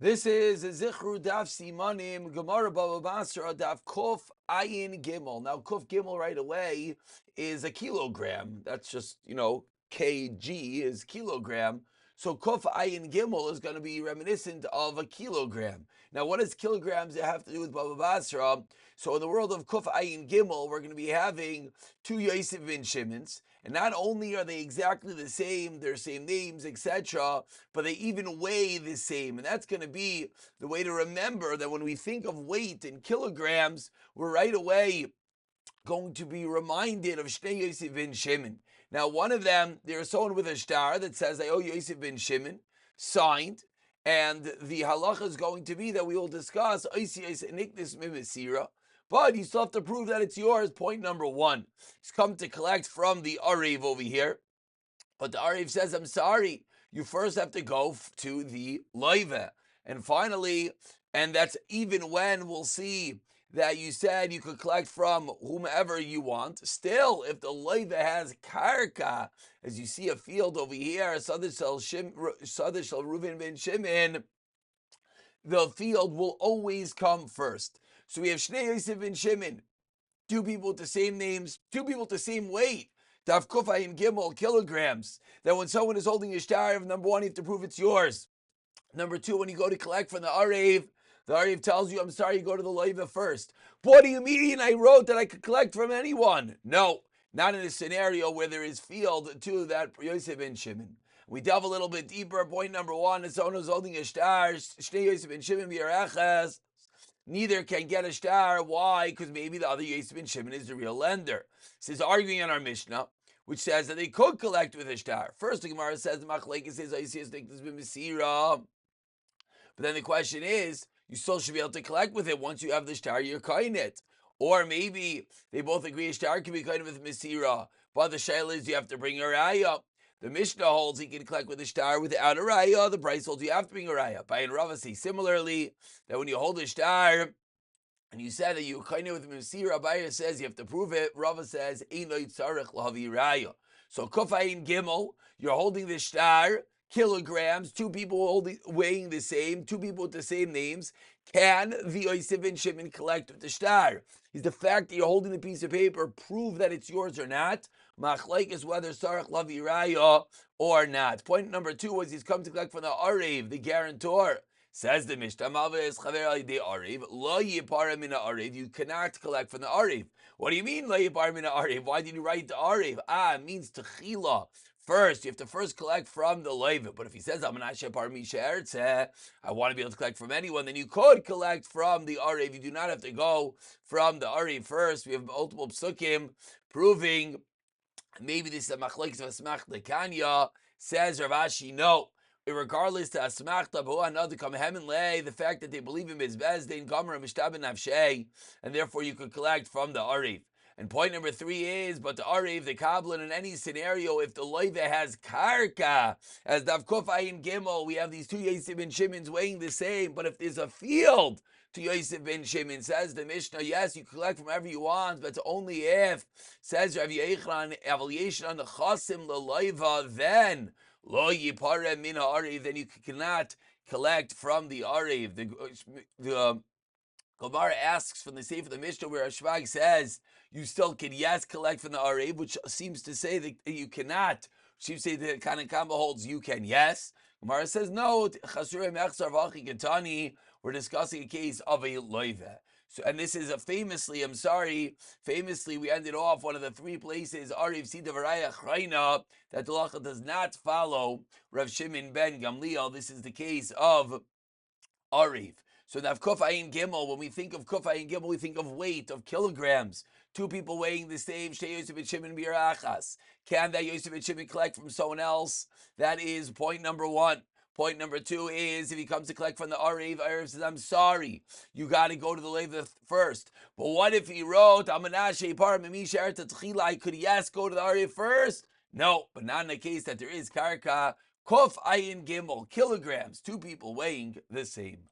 This is Zichru Daf Simanim Gemara Baba Basra Daf Kuf Ayin Gimel. Now Kuf Gimel right away is a kilogram. That's just kg is kilogram. So Kuf Ayin Gimel is going to be reminiscent of a kilogram. Now what does kilograms have to do with Baba Basra? So in the world of Kuf Ayin Gimel, we're going to be having two Yosef ben Shimons. And not only are they exactly the same, their same names, etc., but they even weigh the same. And that's going to be the way to remember that when we think of weight in kilograms, we're right away going to be reminded of Shnei Yosef ben Shimon. Now, one of them, there's someone with a star that says, I owe Yosef ben Shimon, signed, and the halacha is going to be that we will discuss but you still have to prove that it's yours. Point number one. He's come to collect from the Arev over here. But the Arev says, I'm sorry, you first have to go to the Loive. And finally, and that's even when we'll see that you said you could collect from whomever you want. Still, if the Loive has karka, as you see a field over here, Sadr Shel Reuven ben Shimon, the field will always come first. So we have Shnei Yosef ben Shimon, two people with the same names, two people with the same weight. Daf Kufayim Gimel kilograms. That when someone is holding a star of number one, you have to prove it's yours. Number two, when you go to collect from the Arev tells you, I'm sorry, you go to the Loiva first. What do you mean? I wrote that I could collect from anyone. No, not in a scenario where there is field to that Yosef ben Shimon. We delve a little bit deeper. Point number one is someone who's holding a star, Shnei Yosef ben Shimon b'Yarachas. Neither can get a star. Why? Because maybe the other Yosef ben Shimon is the real lender. This is arguing on our Mishnah, which says that they could collect with a star. First, the Gemara says the Machlekes says Yosef ben Mesira. But then the question is, you still should be able to collect with it once you have the star. You're kind it. Or maybe they both agree a star can be kind with Mesira. But the shayla is you have to bring a raya. The Mishnah holds he can collect with a star without a raya. The Bryce holds you have to bring a raya. By and Rava say similarly that when you hold a star and you said that you kind with Mesira, Abaya says you have to prove it. Rava says Einoy Tzarech Lahavi Raya. So Kufayin Gimel, you're holding the star, kilograms, two people weighing the same, two people with the same names. Can the Yosef ben Shimon collect with the star? Is the fact that you're holding the piece of paper prove that it's yours or not? Machlaik is whether Sarach Lavi Raya or not. Point number two was he's come to collect from the Arev, the guarantor. Says the Mishnah, you cannot collect from the Arev. What do you mean, Why did you write the Arev? It means techila. First, you have to first collect from the Levit. But if he says, I want to be able to collect from anyone, then you could collect from the Arev. You do not have to go from the Arev first. We have multiple psukim proving maybe this is a machlekes of asmach lekanya. Says Rav Ashi, no. Regardless to asmachta, the fact that they believe in Bezbezdin, Gomer, Mishtab, and Nafshay, and therefore you could collect from the Arev. And point number three is, but the Arev, the Kabbalah, in any scenario, if the Loive has Karka, as Dav Kofayin Gimel, we have these two Yosef ben Shimons weighing the same, but if there's a field to Yosef ben Shimon, says the Mishnah, yes, you collect from wherever you want, but it's only if, says Rav Yechran, evaluation on the Chasim, the Loiva, then Lo yipare min ha'arev, then you cannot collect from the arev. The Gemara asks from the Sefer of the Mishnah where Ashvag says you still can, yes, collect from the arev, which seems to say that you cannot. Seems to say that Kanakamba holds you can, yes. Gemara says no. We're discussing a case of a loive. So, and this is a famously we ended off one of the three places, Ariv Sida Varaya Chraina, that the Lacha does not follow Rav Shimon ben Gamliel. This is the case of Ariv. So now Kufayin Gimel, when we think of Kufayin Gimel, we think of weight, of kilograms. Two people weighing the same, Shtei Yosef ben Shimon b'Yarachas. Can that Yosef ben Shimon collect from someone else? That is point number one. Point number two is if he comes to collect from the Arev, Arev says, I'm sorry, you got to go to the Levit first. But what if he wrote, could he, yes, go to the Arev first? No, but not in the case that there is Karka, Kof Ayin Gimel, kilograms, two people weighing the same.